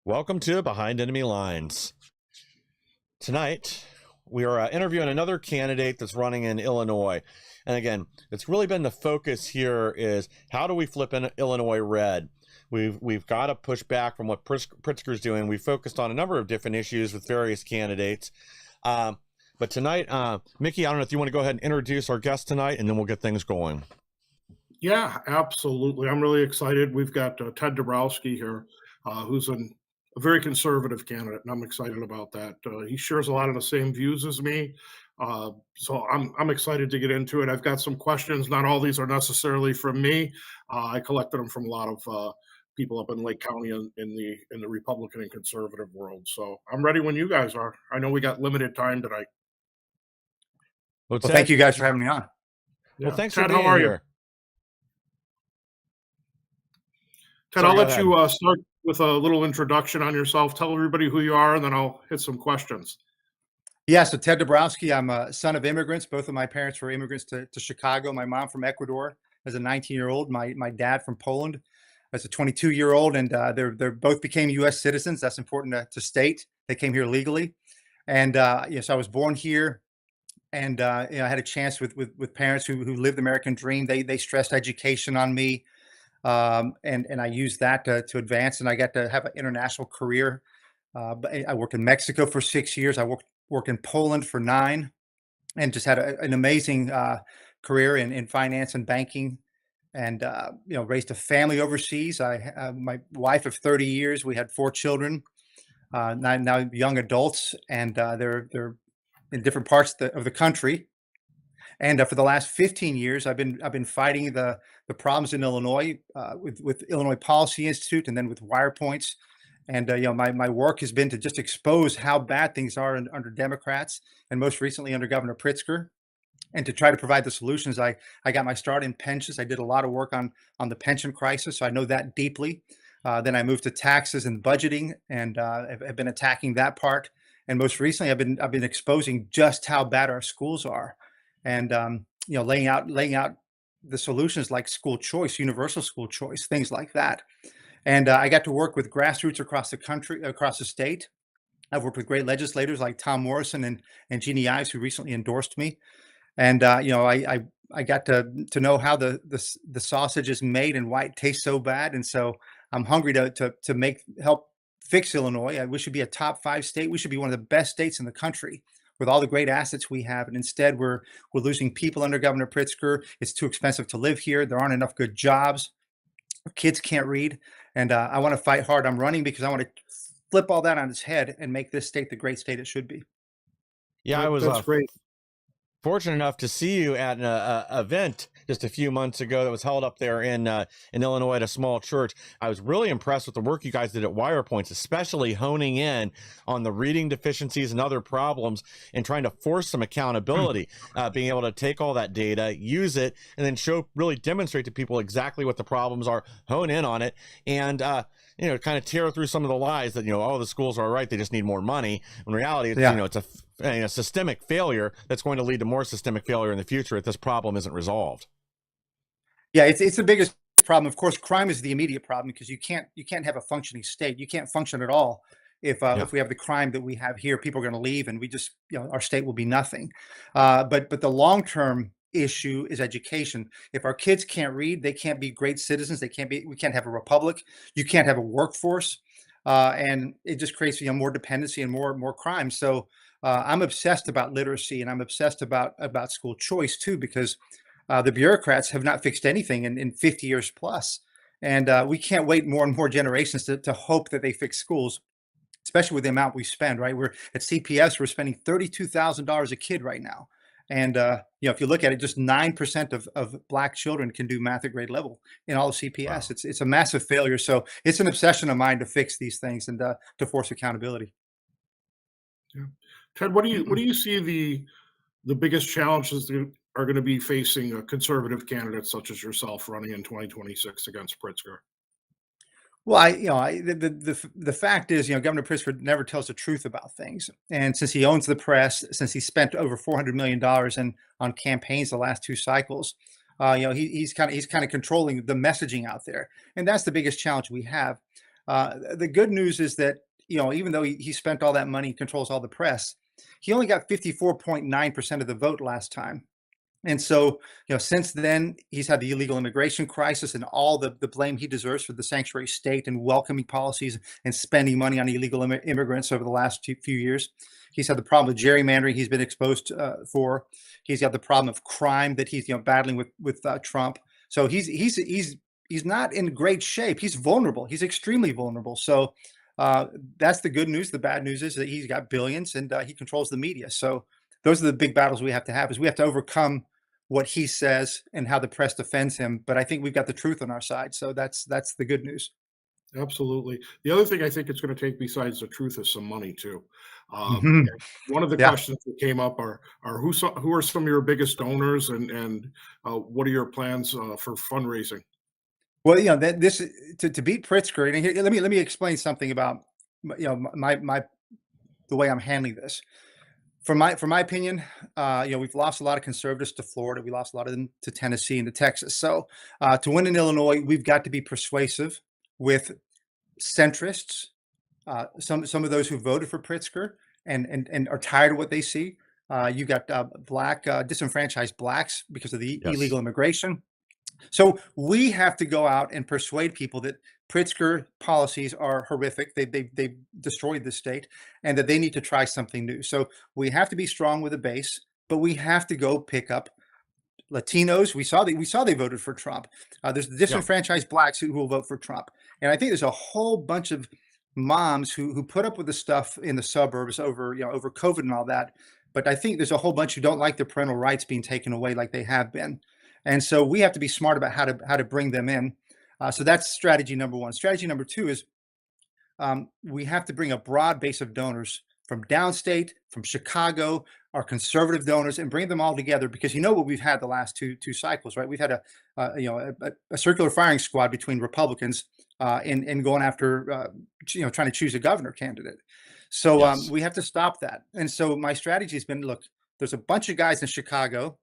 Welcome to Behind Enemy Lines. Tonight, we are interviewing another candidate that's running in Illinois. And again, it's really been the focus here is how do we flip in Illinois red? We've got to push back from what Pritzker's doing. We focused on a number of different issues with various candidates. But tonight, Mickey, I don't know if you want to go ahead and introduce our guest tonight, and then we'll get things going. Yeah, absolutely. I'm really excited. We've got Ted Dabrowski here, who's a very conservative candidate, and I'm excited about that. He shares a lot of the same views as me, so I'm excited to get into it. I've got some questions. Not all these are necessarily from me. I collected them from a lot of people up in Lake County in the Republican and conservative world. So I'm ready when you guys are. I know we got limited time tonight. Well, thank you guys for having me on. Yeah. Well, thanks Ted, for being how are here. you? Ted, I'll let you start with a little introduction on yourself. Tell everybody who you are, and then I'll hit some questions. Yeah, so Ted Dabrowski, I'm a son of immigrants. Both of my parents were immigrants to Chicago. My mom from Ecuador as a 19-year-old, my dad from Poland as a 22-year-old, and they're both became U.S. citizens. That's important to state. They came here legally, and yes, I was born here, and I had a chance with parents who lived the American dream. They stressed education on me. And I used that to advance, and I got to have an international career. But I worked in Mexico for 6 years. I worked in Poland for 9, and just had an amazing career in finance and banking, and raised a family overseas. My wife of 30 years. We had 4 children, now young adults, and they're in different parts of the country. And for the last 15 years, I've been fighting the problems in Illinois with Illinois Policy Institute, and then with WirePoints. And my work has been to just expose how bad things are under Democrats, and most recently under Governor Pritzker, and to try to provide the solutions. I got my start in pensions. I did a lot of work on the pension crisis, so I know that deeply. Then I moved to taxes and budgeting, and have been attacking that part. And most recently, I've been exposing just how bad our schools are, and laying out the solutions like school choice, universal school choice, things like that. And I got to work with grassroots across the country, across the state. I've worked with great legislators like Tom Morrison and Jeannie Ives, who recently endorsed me. And I got to know how the sausage is made and why it tastes so bad. And so I'm hungry to help fix Illinois. We should be a top 5 state. We should be one of the best states in the country, with all the great assets we have. And instead, we're losing people under Governor Pritzker. It's too expensive to live here. There aren't enough good jobs. Kids can't read. And I want to fight hard. I'm running because I want to flip all that on its head and make this state the great state it should be. Yeah, I was That's great. fortunate enough to see you at an event just a few months ago that was held up there in Illinois at a small church. I was really impressed with the work you guys did at WirePoints, especially honing in on the reading deficiencies and other problems and trying to force some accountability, being able to take all that data, use it, and then really demonstrate to people exactly what the problems are, hone in on it, and kind of tear through some of the lies that, the schools are all right, they just need more money. In reality, it's a systemic failure that's going to lead to more systemic failure in the future if this problem isn't resolved. Yeah, it's the biggest problem. Of course, crime is the immediate problem, because you can't have a functioning state. You can't function at all if we have the crime that we have here. People are going to leave, and we just our state will be nothing. But the long term issue is education. If our kids can't read, they can't be great citizens. We can't have a republic. You can't have a workforce, and it just creates more dependency and more crime. So I'm obsessed about literacy, and I'm obsessed about school choice too, because the bureaucrats have not fixed anything in 50 years plus. And we can't wait more and more generations to hope that they fix schools, especially with the amount we spend, right? We're at CPS, we're spending $32,000 a kid right now. And if you look at it, just 9% of Black children can do math at grade level in all of CPS. Wow. It's a massive failure. So it's an obsession of mine to fix these things and to force accountability. Yeah. Ted, what do you see the biggest challenges that are going to be facing a conservative candidate such as yourself running in 2026 against Pritzker? Well, the fact is, Governor Pritzker never tells the truth about things, and since he owns the press, since he spent over $400 million on campaigns the last 2 cycles, he's kind of controlling the messaging out there, and that's the biggest challenge we have. The good news is that, even though he spent all that money, controls all the press, he only got 54.9% of the vote last time. And so, since then, he's had the illegal immigration crisis and all the blame he deserves for the sanctuary state and welcoming policies and spending money on illegal immigrants over the last few years. He's had the problem with gerrymandering he's been exposed for. He's got the problem of crime that he's battling with Trump. So he's not in great shape. He's vulnerable. He's extremely vulnerable. So that's the good news. The bad news is that he's got billions and he controls the media. So those are the big battles we have to have. Is we have to overcome what he says and how the press defends him. But I think we've got the truth on our side. So that's the good news. Absolutely. The other thing I think it's going to take besides the truth is some money too. Mhm. One of the Yeah. questions that came up are who are some of your biggest donors and what are your plans for fundraising? Well, that this to beat Pritzker. And here, let me explain something about my the way I'm handling this. From my opinion, we've lost a lot of conservatives to Florida. We lost a lot of them to Tennessee and to Texas. So to win in Illinois, we've got to be persuasive with centrists, some of those who voted for Pritzker and are tired of what they see. You got black disenfranchised blacks because of the Yes. illegal immigration. So we have to go out and persuade people that Pritzker policies are horrific. They destroyed the state, and that they need to try something new. So we have to be strong with a base, but we have to go pick up Latinos. We saw they voted for Trump. There's the disenfranchised blacks who will vote for Trump, and I think there's a whole bunch of moms who put up with the stuff in the suburbs over COVID and all that. But I think there's a whole bunch who don't like their parental rights being taken away like they have been. And so we have to be smart about how to bring them in. So that's strategy number one. Strategy number two is we have to bring a broad base of donors from downstate, from Chicago, our conservative donors, and bring them all together, because what we've had the last two cycles, right? We've had a circular firing squad between Republicans in going after trying to choose a governor candidate. So Yes. we have to stop that. And so my strategy has been, look, there's a bunch of guys in Chicago.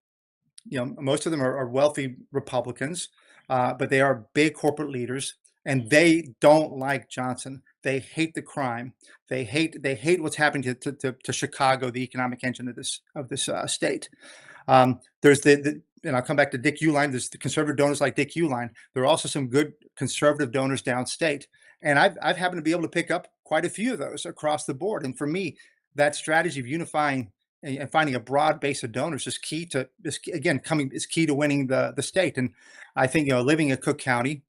Most of them are wealthy Republicans, but they are big corporate leaders, and they don't like Johnson. They hate the crime. They hate what's happening to Chicago, the economic engine of this state. There's and I'll come back to Dick Uihlein. There's the conservative donors like Dick Uihlein. There are also some good conservative donors downstate, and I've happened to be able to pick up quite a few of those across the board. And for me, that strategy of unifying and finding a broad base of donors is key to winning the state. And I think living in Cook County,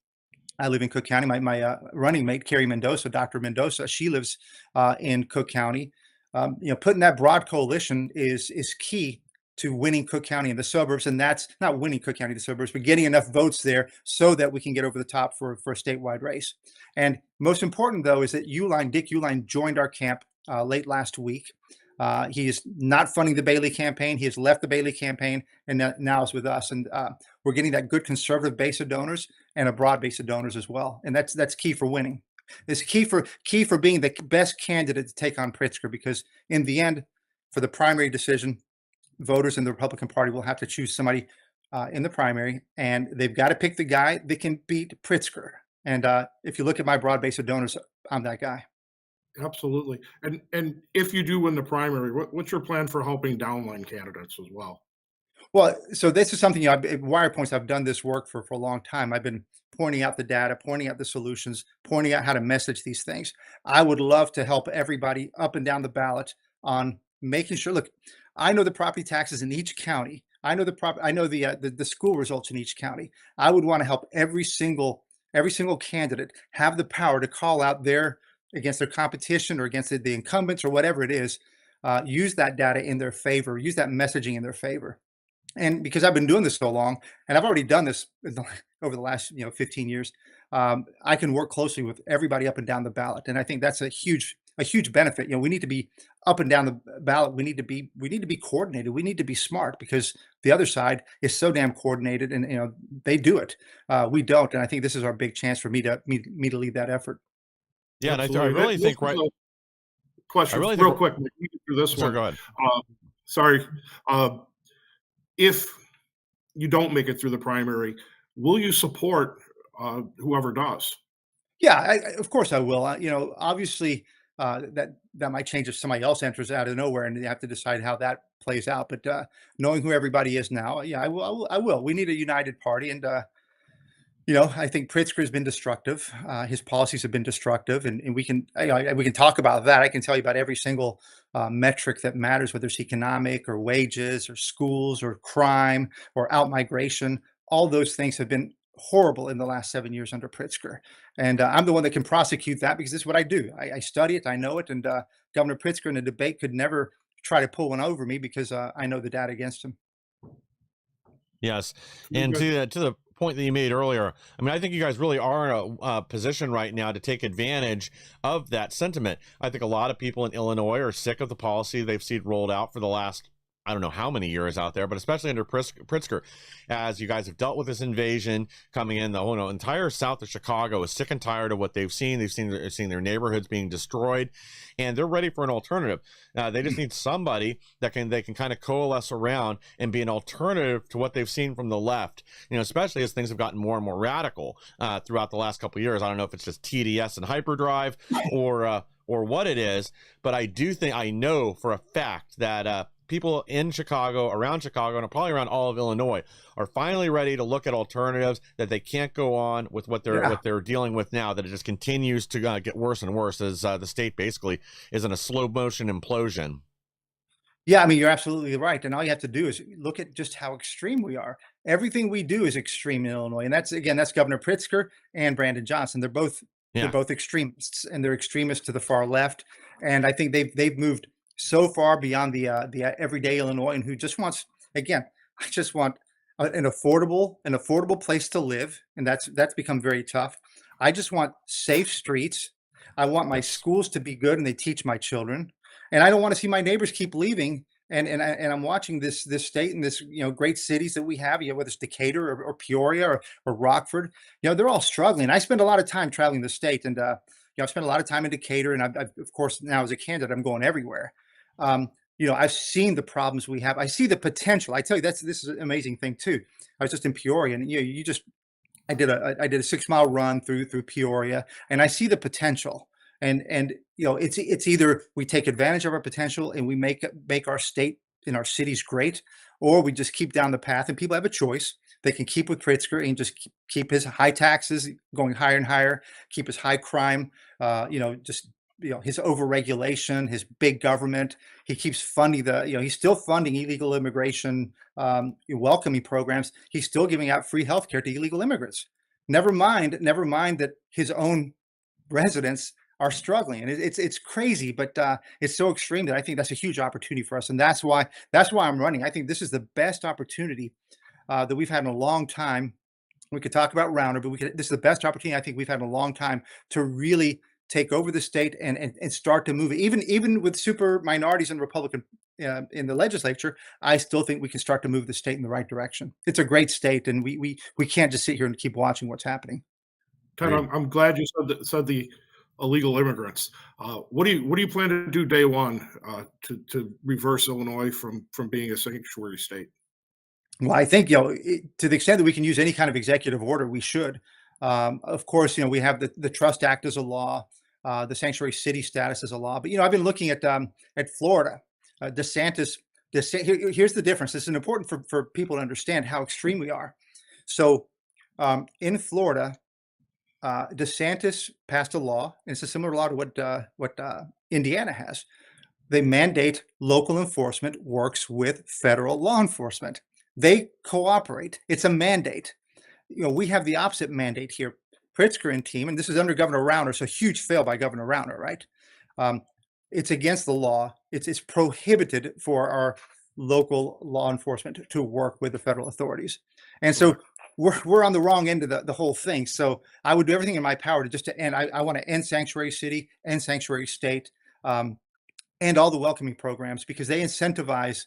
I live in Cook County. My running mate Carrie Mendoza, Dr. Mendoza, she lives in Cook County. Putting that broad coalition is key to winning Cook County and the suburbs. And that's not winning Cook County, the suburbs, but getting enough votes there so that we can get over the top for a statewide race. And most important, though, is that Dick Uihlein joined our camp late last week. He is not funding the Bailey campaign. He has left the Bailey campaign and now is with us. And we're getting that good conservative base of donors and a broad base of donors as well. And that's key for winning. It's key for being the best candidate to take on Pritzker, because in the end, for the primary decision, voters in the Republican Party will have to choose somebody in the primary, and they've got to pick the guy that can beat Pritzker. And if you look at my broad base of donors, I'm that guy. Absolutely. And if you do win the primary, what's your plan for helping downline candidates as well? Well, so this is something, Wire Points, I've done this work for a long time. I've been pointing out the data, pointing out the solutions, pointing out how to message these things. I would love to help everybody up and down the ballot on making sure. Look, I know the property taxes in each county. I know the school results in each county. I would want to help every single candidate have the power to call out against their competition or against the incumbents or whatever it is. Use that data in their favor. Use that messaging in their favor. And because I've been doing this so long, and I've already done this over the last 15 years, I can work closely with everybody up and down the ballot, and I think that's a huge benefit. We need to be up and down the ballot. We need to be coordinated. We need to be smart, because the other side is so damn coordinated, and they do it. We don't, and I think this is our big chance for me to lead that effort. Yeah, and I Absolutely. really think This is a question really real think- quick. Let me get through this Sure, one. go ahead. Sorry. If you don't make it through the primary, will you support whoever does? Yeah, of course I will. Obviously, that might change if somebody else enters out of nowhere, and you have to decide how that plays out. But knowing who everybody is now, yeah, I will. I will. We need a united party, and I think Pritzker has been destructive. His policies have been destructive, and we can talk about that. I can tell you about every single metric that matters, whether it's economic or wages or schools or crime or out migration. All those things have been horrible in the last 7 years under Pritzker, and I'm the one that can prosecute that because this is what I do. I study it, I know it, and Governor Pritzker in a debate could never try to pull one over me because I know the data against him. Yes, and to the point that you made earlier, I mean, I think you guys really are in a position right now to take advantage of that sentiment. I think a lot of people in Illinois are sick of the policy they've seen rolled out for the last, I don't know how many years out there, but especially under Pritzker, as you guys have dealt with this invasion coming in. The whole entire south of Chicago is sick and tired of what they've seen. They've seen their neighborhoods being destroyed, and they're ready for an alternative. They just need somebody that they can kind of coalesce around and be an alternative to what they've seen from the left. Especially as things have gotten more and more radical throughout the last couple of years. I don't know if it's just TDS and hyperdrive or what it is, but I know for a fact that people in Chicago, around Chicago, and probably around all of Illinois are finally ready to look at alternatives, that they can't go on with what they're dealing with now, that it just continues to get worse and worse as the state basically is in a slow motion implosion. Yeah, I mean, you're absolutely right. And all you have to do is look at just how extreme we are. Everything we do is extreme in Illinois. And that's Governor Pritzker and Brandon Johnson. They're both extremists, and they're extremists to the far left. And I think they've moved so far beyond the everyday Illinoisan who just wants, again, I just want an affordable place to live, and that's become very tough. I just want safe streets. I want my schools to be good and they teach my children, and I don't want to see my neighbors keep leaving. And I'm watching this state and this great cities that we have, whether it's Decatur or Peoria or Rockford, they're all struggling. I spend a lot of time traveling the state, and I spent a lot of time in Decatur, and I've of course now as a candidate I'm going everywhere. I've seen the problems we have. I see the potential. I tell you, this is an amazing thing too. I was just in Peoria, and I did a 6-mile run through Peoria, and I see the potential. And it's either we take advantage of our potential and we make our state and our cities great, or we just keep down the path. And people have a choice. They can keep with Pritzker and just keep his high taxes going higher and higher, keep his high crime, his overregulation, his big government. He keeps funding he's still funding illegal immigration, welcoming programs. He's still giving out free healthcare to illegal immigrants. Never mind that his own residents are struggling. And it's crazy, but it's so extreme that I think that's a huge opportunity for us. And that's why I'm running. I think this is the best opportunity that we've had in a long time. We could talk about Rauner, but this is the best opportunity I think we've had in a long time to really take over the state and start to move it. Even with super minorities and Republican in the legislature, I still think we can start to move the state in the right direction. It's a great state, and we can't just sit here and keep watching what's happening. Ted, I'm glad you said the illegal immigrants. What do you plan to do day one to reverse Illinois from being a sanctuary state? Well, I think to the extent that we can use any kind of executive order, we should. Of course, we have the Trust Act as a law, the sanctuary city status as a law. But I've been looking at Florida. DeSantis. Here's the difference. This is important for people to understand how extreme we are. So in Florida, DeSantis passed a law, and it's a similar law to what Indiana has. They mandate local enforcement works with federal law enforcement. They cooperate. It's a mandate. We have the opposite mandate here. Pritzker and team, and this is under Governor Rauner, so huge fail by Governor Rauner, right? It's against the law. It's prohibited for our local law enforcement to work with the federal authorities, and so we're on the wrong end of the whole thing. So I would do everything in my power to end. I want to end sanctuary city, end sanctuary state, and all the welcoming programs, because they incentivize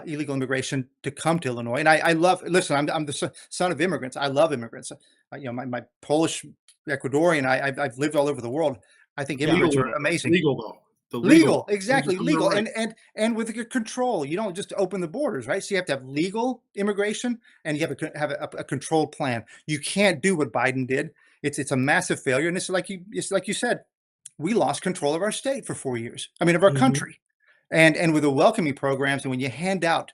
illegal immigration to come to Illinois. And I love, listen, I'm the son of immigrants. I love immigrants. My Polish, Ecuadorian, I've lived all over the world. I think immigrants are amazing. Legal though. Legal, exactly, legal, right. and with control. You don't just open the borders, right? So you have to have legal immigration, and you have a controlled plan. You can't do what Biden did. it's a massive failure. And it's like you said, we lost control of our state for 4 years. I mean, of our country. And with the welcoming programs, and when you hand out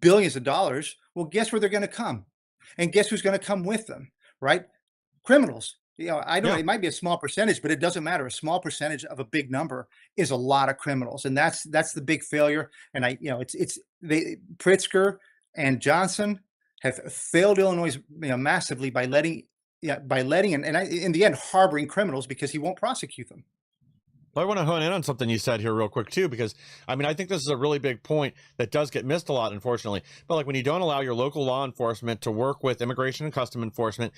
billions of dollars, well, guess where they're going to come? And guess who's going to come with them, right? Criminals. I know it might be a small percentage, but it doesn't matter. A small percentage of a big number is a lot of criminals, and that's the big failure. And Pritzker and Johnson have failed Illinois, massively by letting and in the end harboring criminals because he won't prosecute them. I want to hone in on something you said here real quick too, because I mean, I think this is a really big point that does get missed a lot, unfortunately. But like when you don't allow your local law enforcement to work with immigration and custom enforcement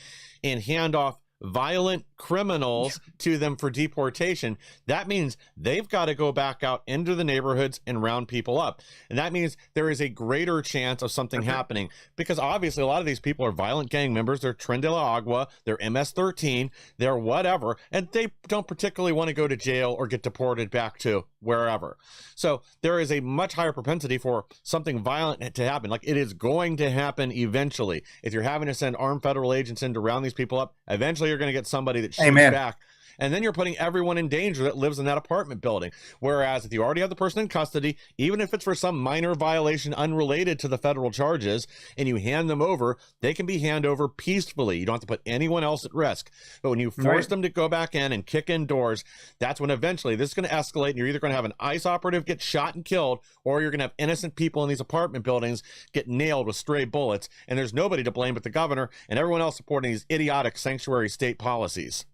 and hand off violent criminals to them for deportation, that means they've got to go back out into the neighborhoods and round people up. And that means there is a greater chance of something happening, because obviously a lot of these people are violent gang members. They're Tren de la Agua, they're MS-13, they're whatever, and they don't particularly want to go to jail or get deported back to wherever. So there is a much higher propensity for something violent to happen. Like, it is going to happen eventually. If you're having to send armed federal agents in to round these people up, eventually you're going to get somebody that shoots back. And then you're putting everyone in danger that lives in that apartment building. Whereas if you already have the person in custody, even if it's for some minor violation unrelated to the federal charges, and you hand them over, they can be handed over peacefully. You don't have to put anyone else at risk. But when you force them to go back in and kick in doors, that's when eventually this is going to escalate, and you're either going to have an ICE operative get shot and killed, or you're going to have innocent people in these apartment buildings get nailed with stray bullets. And there's nobody to blame but the governor and everyone else supporting these idiotic sanctuary state policies.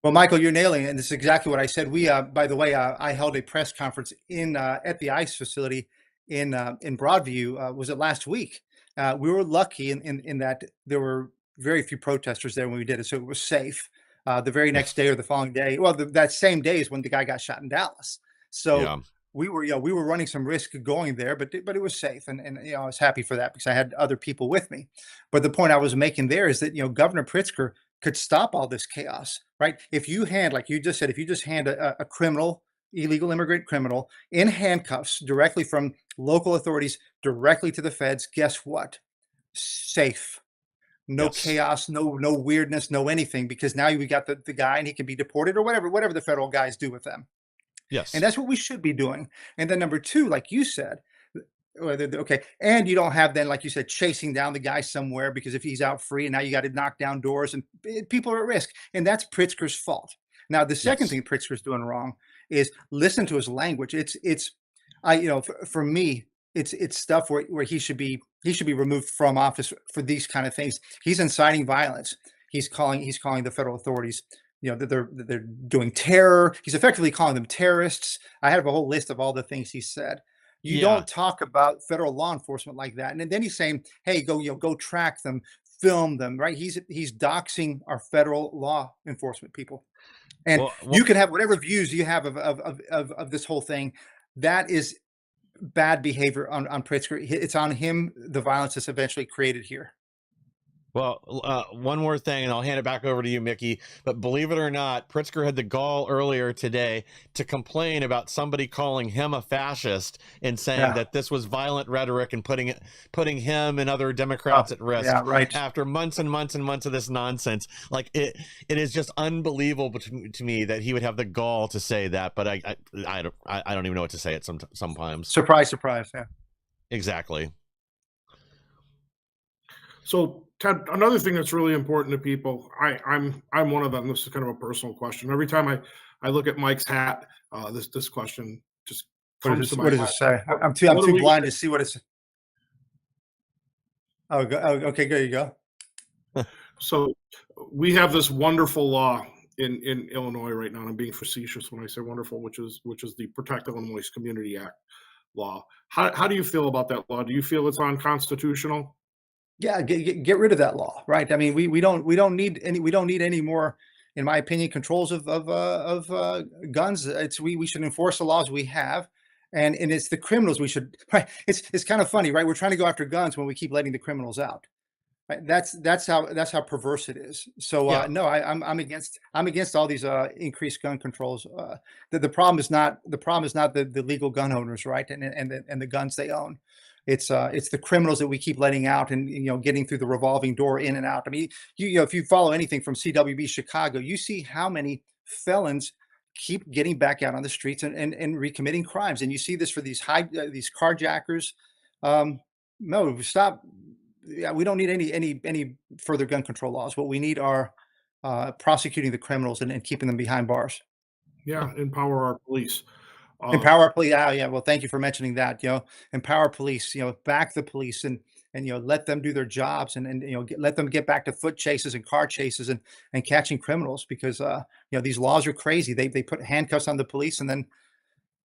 Well, Michael, you're nailing it, and this is exactly what I said. We, by the way, I held a press conference at the ICE facility in Broadview. Was it last week? We were lucky in that there were very few protesters there when we did it, so it was safe. The very next day or the following day, well, that same day is when the guy got shot in Dallas. So we were running some risk going there, but it was safe, and I was happy for that because I had other people with me. But the point I was making there is that Governor Pritzker could stop all this chaos, right? If you hand, like you just said, if you just hand a criminal, illegal immigrant criminal in handcuffs directly from local authorities directly to the feds, guess what? Safe. No chaos, no weirdness, no anything, because now we got the guy and he can be deported or whatever the federal guys do with them. Yes. And that's what we should be doing. And then number two, like you said, okay, and you don't have then, like you said, chasing down the guy somewhere because if he's out free and now you got to knock down doors and people are at risk, and that's Pritzker's fault. Now the second thing Pritzker's doing wrong is listen to his language. For me, it's stuff where he should be removed from office for these kind of things. He's inciting violence. He's calling the federal authorities, that they're doing terror. He's effectively calling them terrorists. I have a whole list of all the things he said. You don't talk about federal law enforcement like that. And then he's saying, hey, go track them, film them, right? He's doxing our federal law enforcement people. And you can have whatever views you have of this whole thing. That is bad behavior on Pritzker. It's on him, the violence that's eventually created here. Well, one more thing, and I'll hand it back over to you, Mickey. But believe it or not, Pritzker had the gall earlier today to complain about somebody calling him a fascist and saying that this was violent rhetoric and putting him and other Democrats at risk. Yeah, right. After months and months and months of this nonsense, like it is just unbelievable to me that he would have the gall to say that. But I don't even know what to say it sometimes. Surprise, surprise. Yeah, exactly. So, Ted, another thing that's really important to people, I'm one of them. This is kind of a personal question. Every time I look at Mike's hat, this question just comes to my mind. What does it say? I'm too blind to see what it's. Oh, okay, there you go. So we have this wonderful law in Illinois right now, and I'm being facetious when I say wonderful, which is the Protect Illinois Community Act law. How do you feel about that law? Do you feel it's unconstitutional? Yeah, get rid of that law, right? I mean, we don't need any more, in my opinion, controls of guns. We should enforce the laws we have, and it's the criminals we should. Right? It's kind of funny, right? We're trying to go after guns when we keep letting the criminals out. Right? That's how perverse it is. So Yeah. no, I'm against all these increased gun controls. The problem is not the legal gun owners, right? And the guns they own. It's the criminals that we keep letting out and getting through the revolving door in and out. I mean, if you follow anything from CWB Chicago, you see how many felons keep getting back out on the streets and recommitting crimes. And you see this for these these carjackers. No, stop. Yeah, we don't need any further gun control laws. What we need are prosecuting the criminals and keeping them behind bars. Yeah, empower our police. Empower our police. Yeah. Well, thank you for mentioning that. Empower police. Back the police and let them do their jobs and let them get back to foot chases and car chases and catching criminals because these laws are crazy. They put handcuffs on the police and then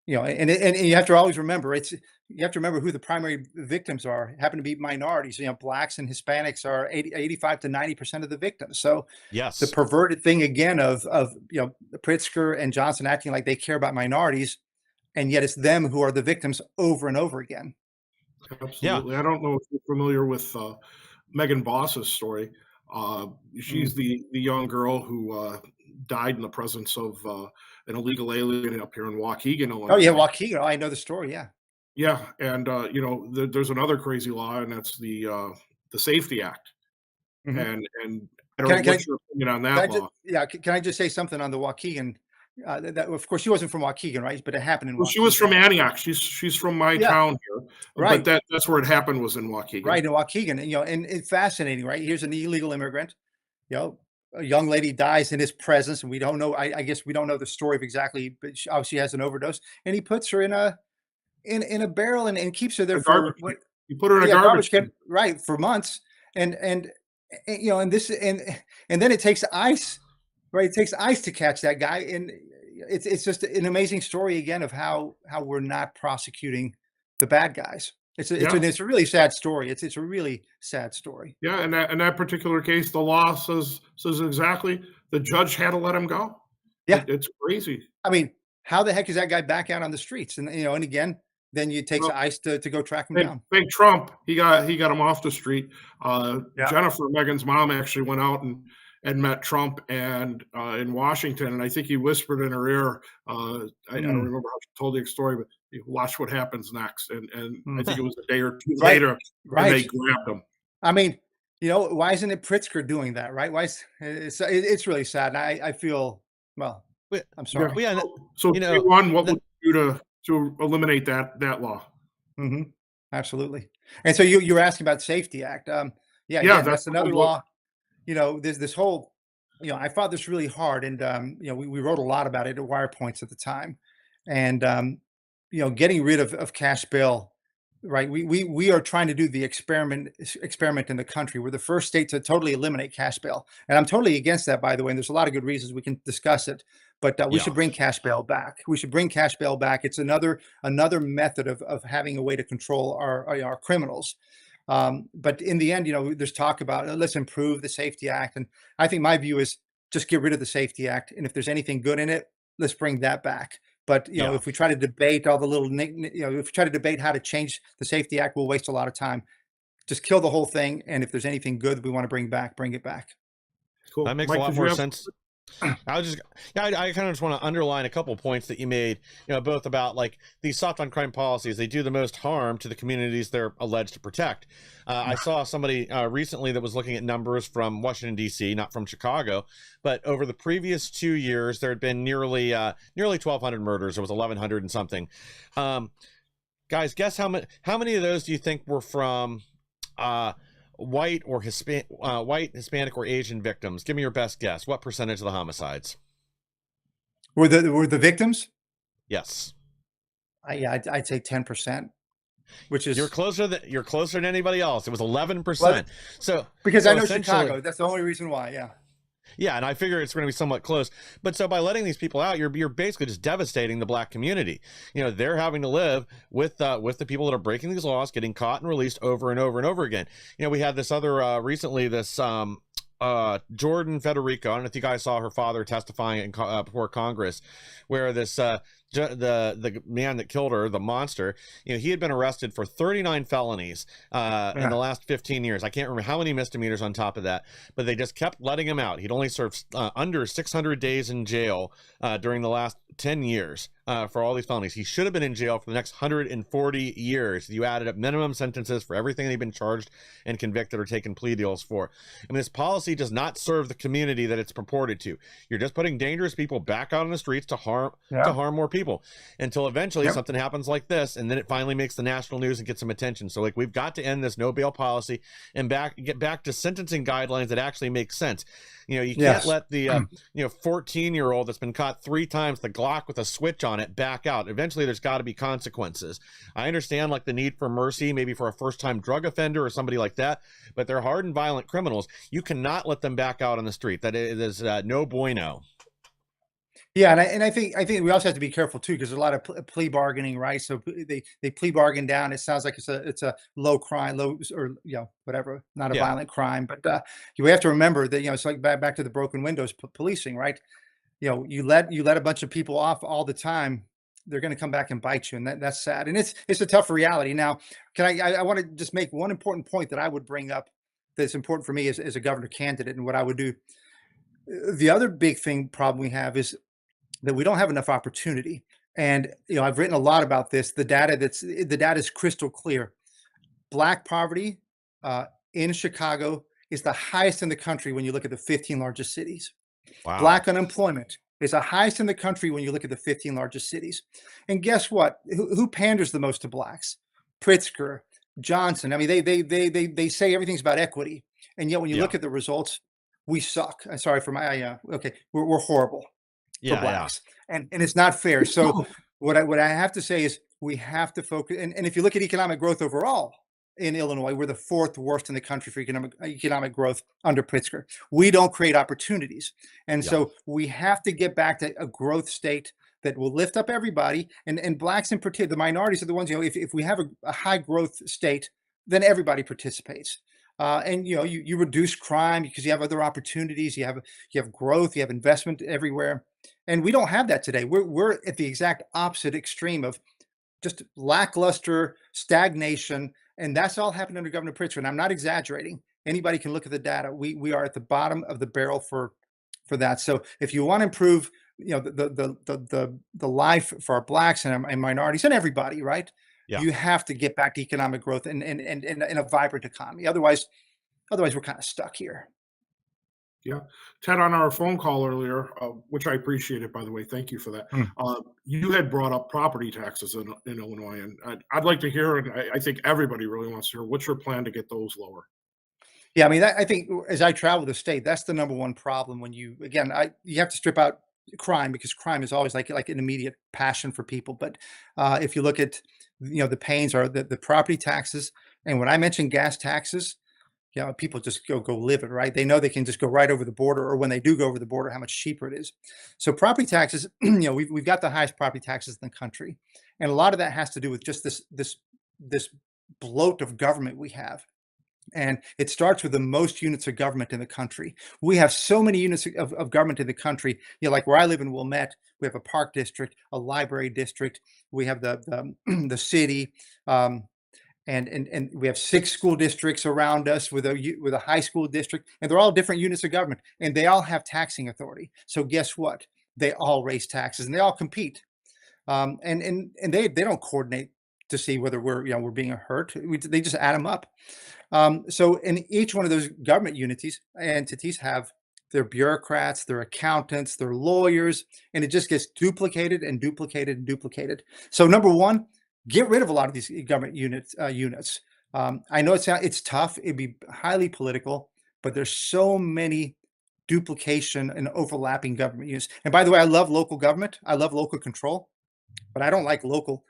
and you have to always remember you have to remember who the primary victims are. Happen to be minorities. Blacks and Hispanics are 85 to 90% of the victims. So Yes. the perverted thing again of Pritzker and Johnson acting like they care about minorities, and yet it's them who are the victims over and over again. Absolutely. I don't know if you're familiar with Megan Boss's story. She's the young girl who died in the presence of an illegal alien up here in Waukegan, Illinois. Oh yeah, Waukegan. I know the story. Yeah. Yeah, and there's another crazy law, and that's the Safety Act. Mhm. And I don't know what's your opinion on that law. Can I just say something on the Waukegan? That of course she wasn't from Waukegan, right? But it happened in Well, Waukegan. she was from Antioch. She's from my town here, right? But that's where it happened, was in Waukegan. Right in Waukegan, and it's fascinating, right? Here's an illegal immigrant, a young lady dies in his presence, and we don't know. I guess we don't know the story of exactly, but she obviously has an overdose, and he puts her in a barrel and keeps her there for you put her in a garbage can, right, for months, and this and then it takes ice, right? It takes ice to catch that guy, and it's just an amazing story again of how we're not prosecuting the bad guys. It's a really sad story. It's a really sad story. Yeah, and in that particular case, the law says exactly the judge had to let him go. Yeah, it's crazy. I mean, how the heck is that guy back out on the streets? And and again, then it takes ice to go track him down. Thank Trump, he got him off the street. Jennifer, Megan's mom, actually went out and met Trump and in Washington, and I think he whispered in her ear. I don't remember how she told the story, but watch what happens next. And I think it was a day or two later, and they grabbed him. I mean, why isn't it Pritzker doing that? Right? Why it's really sad. And I feel I'm sorry. Yeah. So what would you do to eliminate that law? Mm-hmm. Absolutely. And so you were asking about the Safety Act. That's another law. There's this whole, I fought this really hard, and we wrote a lot about it at Wire Points at the time, and getting rid of cash bail, right? We are trying to do the experiment in the country. We're the first state to totally eliminate cash bail, and I'm totally against that, by the way. And there's a lot of good reasons we can discuss it, but we should bring cash bail back. We should bring cash bail back. It's another method of having a way to control our criminals. But in the end, there's talk about let's improve the Safety Act, and I think my view is just get rid of the Safety Act, and if there's anything good in it, let's bring that back. But if we try to debate all the little, if we try to debate how to change the Safety Act, we'll waste a lot of time. Just kill the whole thing, and if there's anything good that we want to bring back, bring it back. Cool. That makes a lot more sense. I kind of just want to underline a couple of points that you made, both about like these soft on crime policies. They do the most harm to the communities they're alleged to protect. I saw somebody recently that was looking at numbers from Washington, D.C., not from Chicago, but over the previous 2 years, there had been nearly 1,200 murders. It was 1,100 and something. Guys, guess how many of those do you think were from white, Hispanic, or Asian victims? Give me your best guess. What percentage of the homicides? Were the victims? Yes. I'd say 10%, which is you're closer than anybody else. It was 11%. So because I know Chicago, that's the only reason why. Yeah. Yeah, and I figure it's going to be somewhat close. But so by letting these people out, you're basically just devastating the black community. They're having to live with the people that are breaking these laws, getting caught and released over and over and over again. We had this other recently, this Jordan Federico. I don't know if you guys saw her father testifying before Congress, where this the man that killed her, the monster, he had been arrested for 39 felonies in the last 15 years. I can't remember how many misdemeanors on top of that, but they just kept letting him out. He'd only served under 600 days in jail during the last 10 years for all these felonies. He should have been in jail for the next 140 years. You added up minimum sentences for everything they've been charged and convicted or taken plea deals for. I mean, this policy does not serve the community that it's purported to. You're just putting dangerous people back out on the streets to harm more people until eventually something happens like this, and then it finally makes the national news and gets some attention. So we've got to end this no bail policy and get back to sentencing guidelines that actually make sense. You can't let the 14-year-old that's been caught 3 times the Glock with a switch on it back out. Eventually there's got to be consequences. I understand the need for mercy, maybe for a first-time drug offender or somebody like that, but they're hardened violent criminals. You cannot let them back out on the street. That is no bueno. Yeah, and I think we also have to be careful too, because there's a lot of plea bargaining, right? So they plea bargain down. It sounds like it's a low crime, whatever, not a violent crime. But we have to remember that it's like back to the broken windows policing, right? You let a bunch of people off all the time, they're going to come back and bite you, and that's sad. And it's a tough reality. Now, I want to just make one important point that I would bring up that's important for me as a governor candidate and what I would do. The other big problem we have is that we don't have enough opportunity. And I've written a lot about this. The data is crystal clear. Black poverty in Chicago is the highest in the country when you look at the 15 largest cities. Wow. Black unemployment is the highest in the country when you look at the 15 largest cities. And guess what? Who panders the most to blacks? Pritzker, Johnson. I mean, they say everything's about equity, and yet when you look at the results, we suck. I'm sorry for my we're horrible. For blacks. And it's not fair. So what I have to say is we have to focus. And if you look at economic growth overall in Illinois, we're the 4th worst in the country for economic growth under Pritzker. We don't create opportunities. And so we have to get back to a growth state that will lift up everybody. And blacks in particular, the minorities are the ones, if we have a high growth state, then everybody participates. And you reduce crime because you have other opportunities. You have growth. You have investment everywhere, and we don't have that today. We're at the exact opposite extreme of just lackluster stagnation, and that's all happened under Governor Pritzker. And I'm not exaggerating. Anybody can look at the data. We are at the bottom of the barrel for that. So if you want to improve, the life for our blacks and minorities and everybody, right? Yeah. You have to get back to economic growth and a vibrant economy. Otherwise we're kind of stuck here. Yeah. Ted, on our phone call earlier, which I appreciated, by the way, thank you for that. You had brought up property taxes in Illinois, and I'd like to hear, and I think everybody really wants to hear, what's your plan to get those lower? Yeah, I mean, I think as I travel the state, that's the number one problem. When you have to strip out crime, because crime is always like an immediate passion for people. But if you look at the pains are the property taxes, and when I mention gas taxes, people just go live it, right? They know they can just go right over the border, or when they do go over the border, how much cheaper it is. So property taxes, we've got the highest property taxes in the country, and a lot of that has to do with just this bloat of government we have. And it starts with the most units of government in the country. We have so many units of government in the country. Like where I live in Wilmette, we have a park district, a library district. We have the city, and we have 6 school districts around us with a high school district, and they're all different units of government, and they all have taxing authority. So guess what? They all raise taxes, and they all compete, and they don't coordinate to see whether we're being hurt. They just add them up. So in each one of those government entities have their bureaucrats, their accountants, their lawyers, and it just gets duplicated and duplicated and duplicated. So number one, get rid of a lot of these government units. I know it's tough. It'd be highly political, but there's so many duplication and overlapping government units. And by the way, I love local government. I love local control, but I don't like local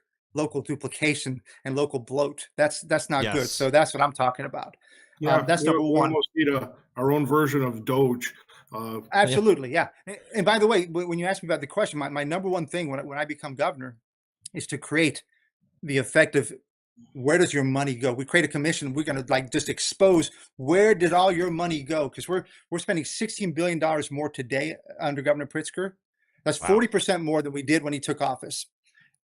duplication and local bloat. That's not good. So that's what I'm talking about. Yeah, that's number one. We almost need our own version of Doge. Absolutely, yeah. And by the way, when you ask me about the question, my number one thing when I become governor is to create the effective, where does your money go? We create a commission. We're going to just expose where did all your money go? Because we're spending $16 billion more today under Governor Pritzker That's Wow. 40% more than we did when he took office.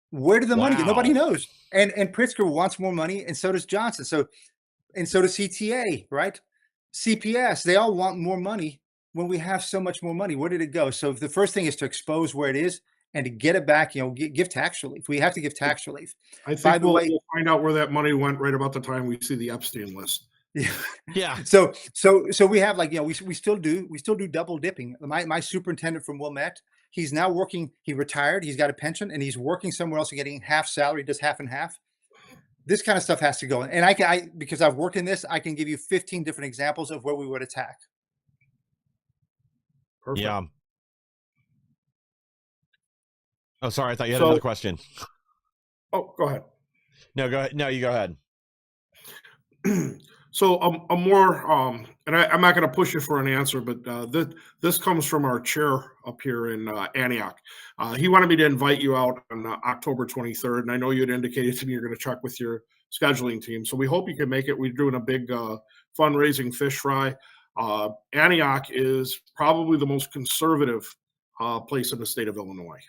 Where did the money go? Nobody Wow. knows. And Pritzker wants more money, and so does Johnson. So does CTA, right? CPS, they all want more money when we have so much more money. Where did it go? So the first thing is to expose where it is and to get it back, give tax relief. We have to give tax relief. I By think the way, we'll find out where that money went right about the time we see the Epstein list. yeah. Yeah. So we have we still do double dipping. My superintendent from Wilmette, he's now working, he retired, he's got a pension, and he's working somewhere else and getting half salary, does half and half. This kind of stuff has to go. And because I've worked in this, I can give you 15 different examples of where we would attack. Perfect. Yeah. Oh, sorry. I thought you had another question. Oh, go ahead. No, go ahead. No, you go ahead. So a more, and I'm not going to push you for an answer, but this comes from our chair up here in Antioch. He wanted me to invite you out on October 23rd, and I know you had indicated to me you're going to check with your scheduling team. So we hope you can make it. We're doing a big fundraising fish fry. Antioch is probably the most conservative place in the state of Illinois,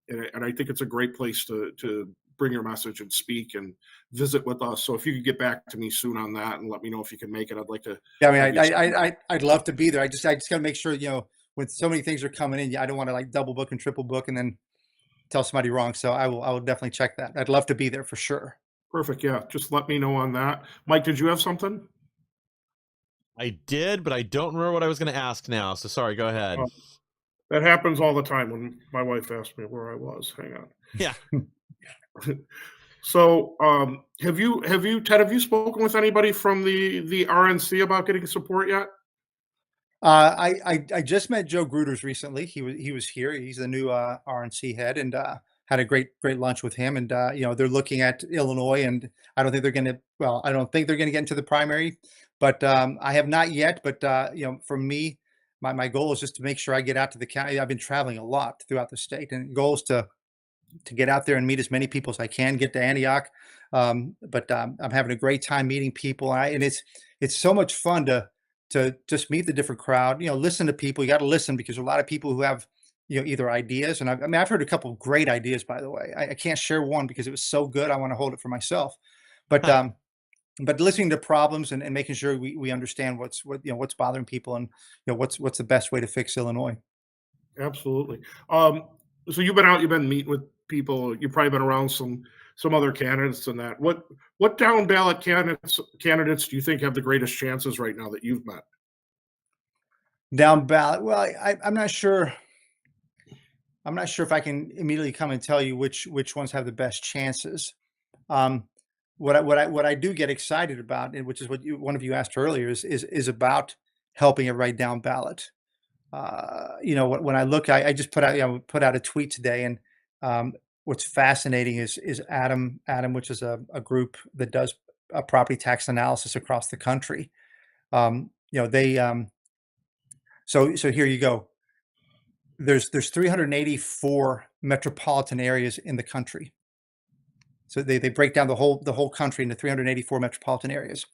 and I think it's a great place to bring your message and speak and visit with us. So if you could get back to me soon on that and let me know if you can make it, I'd like to. Yeah, I mean, I'd love to be there. I just got to make sure, when so many things are coming in, I don't want to like double book and triple book and then tell somebody wrong. So I will definitely check that. I'd love to be there for sure. Perfect. Yeah, just let me know on that. Mike, did you have something? I did, but I don't remember what I was going to ask now. So sorry. Go ahead. That happens all the time when my wife asked me where I was. Hang on. Yeah. So, have you, Ted, have you spoken with anybody from the RNC about getting support yet? I just met Joe Gruters recently. He was here. He's the new RNC head, and had a great lunch with him. And they're looking at Illinois, and I don't think they're going to. Well, I don't think they're going to get into the primary, but I have not yet. But for me, my goal is just to make sure I get out to the county. I've been traveling a lot throughout the state, and the goal is to get out there and meet as many people as I can, get to Antioch. But I'm having a great time meeting people. And it's so much fun to just meet the different crowd, listen to people. You got to listen because there are a lot of people who have, either ideas. And I've heard a couple of great ideas, by the way. I can't share one because it was so good. I want to hold it for myself. But listening to problems and making sure we understand what's bothering people and what's the best way to fix Illinois. Absolutely. So you've been meeting with people. You've probably been around some other candidates and that. What down ballot candidates do you think have the greatest chances right now that you've met? Down ballot. Well, I'm not sure. I'm not sure if I can immediately come and tell you which ones have the best chances. What I do get excited about, and which is what one of you asked earlier, is about helping it right down ballot. When I look, I just put out a tweet today, and what's fascinating is Adam, which is a group that does a property tax analysis across the country. They so here you go. There's 384 metropolitan areas in the country. So they break down the whole country into 384 metropolitan areas,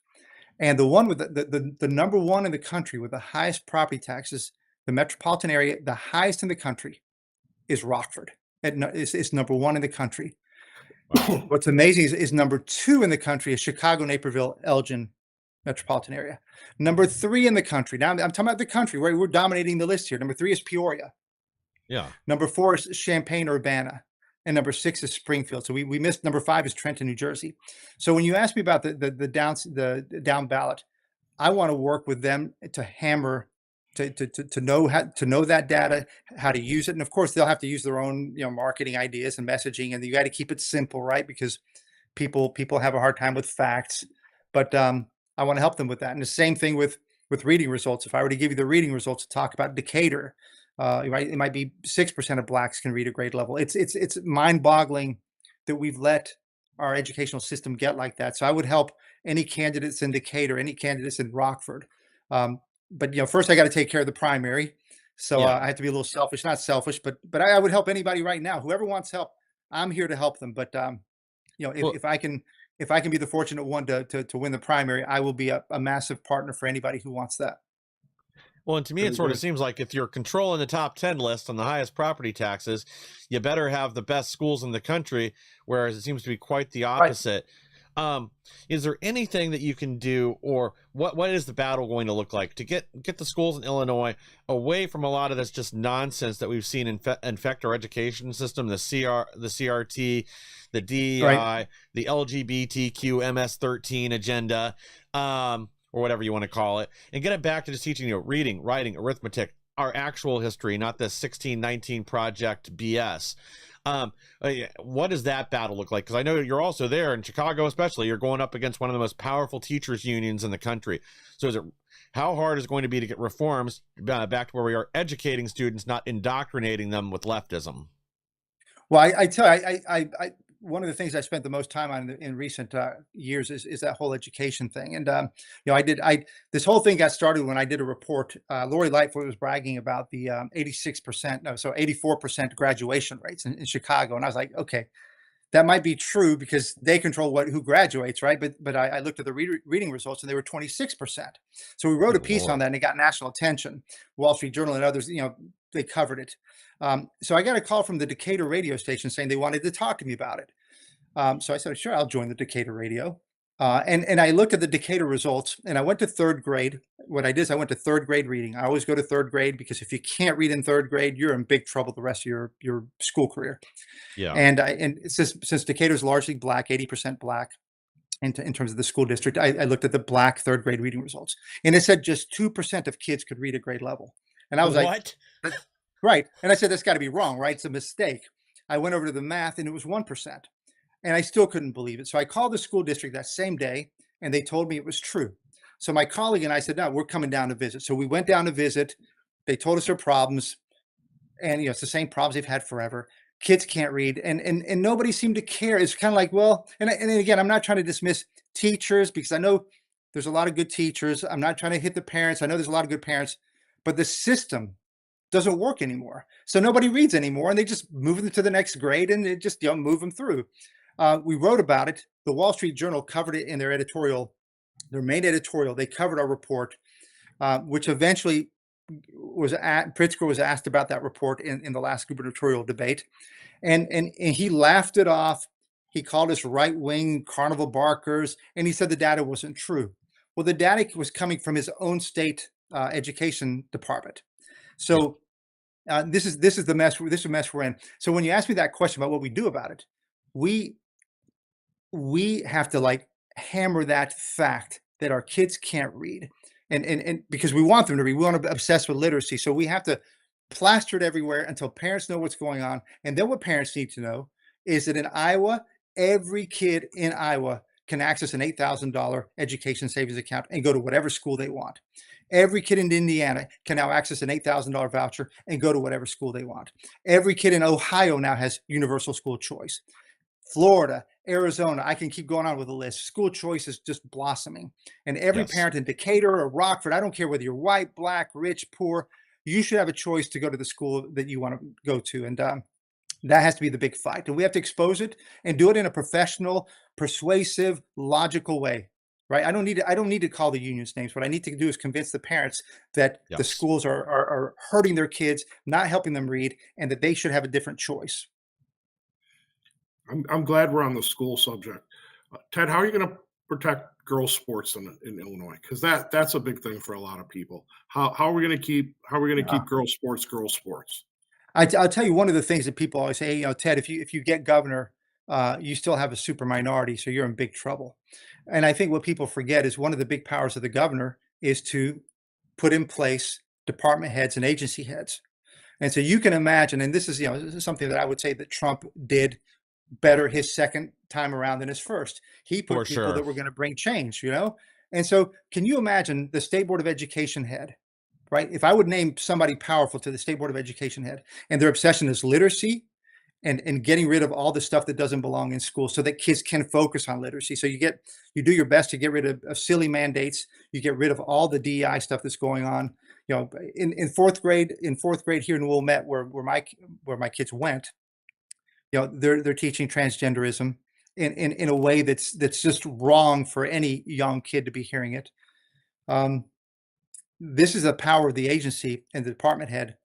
and the one with the number one in the country with the highest property taxes. The metropolitan area, the highest in the country, is Rockford. It's number one in the country. What's amazing is number two in the country is Chicago, Naperville, Elgin metropolitan area. Number three in the country. Now I'm talking about the country where we're dominating the list here. Number three is Peoria. Yeah. Number four is Champaign, Urbana. And number six is Springfield. So we missed number five is Trenton, New Jersey. So when you ask me about the down ballot, I want to work with them to hammer to know that data, how to use it, and of course they'll have to use their own marketing ideas and messaging, and you got to keep it simple, right? Because people have a hard time with facts, but I want to help them with that. And the same thing with reading results. If I were to give you the reading results to talk about Decatur, it might be 6% of blacks can read a grade level. It's mind-boggling that we've let our educational system get like that. So I would help any candidates in Decatur, any candidates in Rockford. But first I got to take care of the primary. So I have to be a little selfish, not selfish, but I would help anybody right now. Whoever wants help, I'm here to help them. But if I can be the fortunate one to win the primary, I will be a massive partner for anybody who wants that. Well, and to me, it Very sort of good. seems like if you're controlling the top 10 list on the highest property taxes, you better have the best schools in the country, whereas it seems to be quite the Right. opposite. Is there anything that you can do, or what is the battle going to look like to get the schools in Illinois away from a lot of this just nonsense that we've seen infect our education system, the CRT, the DEI, Right. the LGBTQ MS-13 agenda, or whatever you want to call it, and get it back to just teaching reading, writing, arithmetic, our actual history, not this 1619 project BS. What does that battle look like? Because I know you're also there in Chicago, especially. You're going up against one of the most powerful teachers unions in the country. So how hard is it going to be to get reforms back to where we are educating students, not indoctrinating them with leftism? Well, I tell you, one of the things I spent the most time on in recent years is that whole education thing. And this whole thing got started when I did a report. Lori Lightfoot was bragging about the 84% graduation rates in Chicago, and I was like, okay, that might be true because they control who graduates, right? But I looked at the reading results and they were 26%. So we wrote a Good piece on Lord. that and it got national attention. Wall Street Journal and others, they covered it. So I got a call from the Decatur radio station saying they wanted to talk to me about it. So I said, sure, I'll join the Decatur radio. And I looked at the Decatur results and I went to third grade. What I did is I went to third grade reading. I always go to third grade because if you can't read in third grade, you're in big trouble the rest of your school career. Yeah. And since Decatur is largely black, 80% black in terms of the school district, I looked at the black third grade reading results. And it said just 2% of kids could read at grade level. And I was like, What? right. And I said, that's got to be wrong, right? It's a mistake. I went over to the math and it was 1%. And I still couldn't believe it. So I called the school district that same day and they told me it was true. So my colleague and I said, no, we're coming down to visit. So we went down to visit. They told us their problems. And it's the same problems they've had forever. Kids can't read and nobody seemed to care. It's kind of like, well, and again, I'm not trying to dismiss teachers because I know there's a lot of good teachers. I'm not trying to hit the parents. I know there's a lot of good parents, but the system doesn't work anymore. So nobody reads anymore and they just move them to the next grade and they just move them through. We wrote about it. The Wall Street Journal covered it in their editorial, their main editorial. They covered our report, which eventually Pritzker was asked about that report in the last gubernatorial debate. And he laughed it off. He called us right-wing carnival barkers, and he said the data wasn't true. Well, the data was coming from his own state education department. So this is the mess. This is the mess we're in. So when you ask me that question about what we do about it, we have to hammer that fact that our kids can't read, and because we want them to read, we want to obsess with literacy. So we have to plaster it everywhere until parents know what's going on. And then what parents need to know is that in Iowa, every kid in Iowa can access an $8,000 education savings account and go to whatever school they want. Every kid in Indiana can now access an $8,000 voucher and go to whatever school they want. Every kid in Ohio now has universal school choice. Florida, Arizona, I can keep going on with the list. School choice is just blossoming. And every parent in Decatur or Rockford, I don't care whether you're white, black, rich, poor, you should have a choice to go to the school that you want to go to. And that has to be the big fight. And we have to expose it and do it in a professional, persuasive, logical way. Right? I don't need to call the unions names. What I need to do is convince the parents that the schools are hurting their kids, not helping them read, and that they should have a different choice. I'm glad we're on the school subject. Ted, how are you going to protect girls' sports in Illinois? Because that's a big thing for a lot of people. How are we going to keep girls' sports? I'll tell you one of the things that people always say, Ted, if you get governor, you still have a super minority, so you're in big trouble. And I think what people forget is one of the big powers of the governor is to put in place department heads and agency heads. And so you can imagine, and this is something that I would say that Trump did better his second time around than his first. He put people that were going to bring change, And so can you imagine the State Board of Education head, right? If I would name somebody powerful to the State Board of Education head, and their obsession is literacy and getting rid of all the stuff that doesn't belong in school so that kids can focus on literacy. So you do your best to get rid of silly mandates. You get rid of all the DEI stuff that's going on. In fourth grade here in Wilmette, where my kids went, they're teaching transgenderism in a way that's just wrong for any young kid to be hearing it. this is the power of the agency and the department head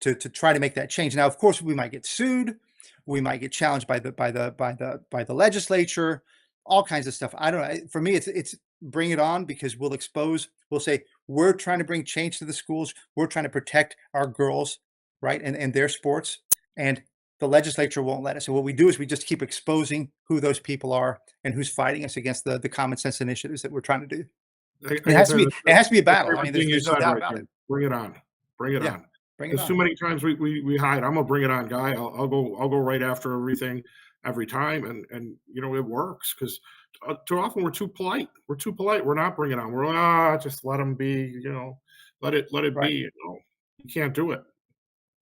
to try to make that change. Now, of course, we might get sued, we might get challenged by the legislature, all kinds of stuff. I don't know. For me, it's bring it on, because we'll expose. We'll say we're trying to bring change to the schools. We're trying to protect our girls, right, and their sports, and the legislature won't let us. So what we do is we just keep exposing who those people are and who's fighting us against the common sense initiatives that we're trying to do. It has to be a battle. I mean, there's no doubt about it. Bring it on. Bring it on. Bring it There's on. too many times we hide. I'm a bring it on guy. I'll go right after everything every time, and it works, because too often we're too polite. We're not bringing it on. We're just let them be. Let it Right. be. You can't do it.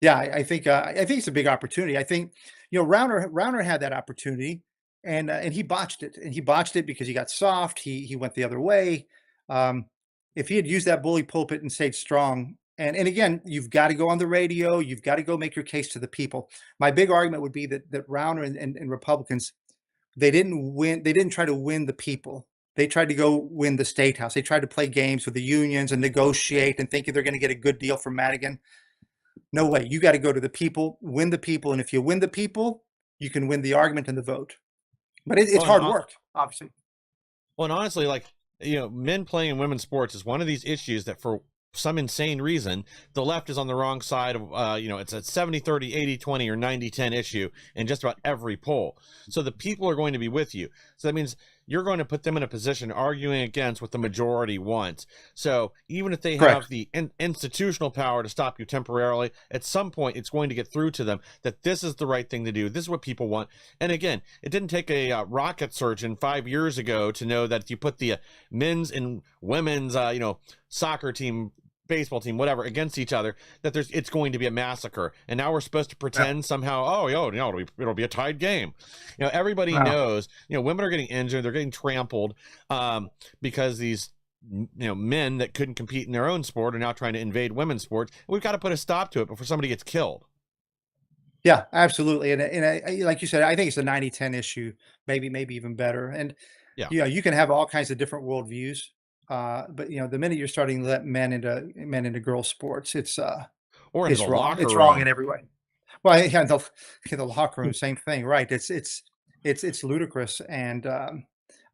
Yeah, I think it's a big opportunity. I think Rauner had that opportunity, and he botched it. And he botched it because he got soft. He went the other way. If he had used that bully pulpit and stayed strong, and again, you've got to go on the radio. You've got to go make your case to the people. My big argument would be that Rauner and Republicans, they didn't win. They didn't try to win the people. They tried to go win the state house. They tried to play games with the unions and negotiate and thinking they're going to get a good deal from Madigan. No way. You got to go to the people, win the people. And if you win the people, you can win the argument and the vote. But it's hard work, obviously. Well, and honestly, men playing in women's sports is one of these issues that for some insane reason, the left is on the wrong side of, it's a 70-30, 80-20, or 90-10 issue in just about every poll. So the people are going to be with you. So that means you're going to put them in a position arguing against what the majority wants. So even if they have the institutional power to stop you temporarily, at some point it's going to get through to them that this is the right thing to do. This is what people want. And again, it didn't take a rocket surgeon 5 years ago to know that if you put the men's and women's, soccer team, baseball team, whatever, against each other, that it's going to be a massacre. And now we're supposed to pretend somehow, it'll be a tied game. Everybody knows, women are getting injured, they're getting trampled, because these men that couldn't compete in their own sport are now trying to invade women's sports. We've got to put a stop to it before somebody gets killed. Yeah, absolutely. And I, like you said, I think it's a 90-10 issue, maybe even better. And you can have all kinds of different worldviews. But the minute you're starting to let men into girls' sports, it's wrong. It's wrong in every way. Well, in the locker room, same thing, right? It's ludicrous, and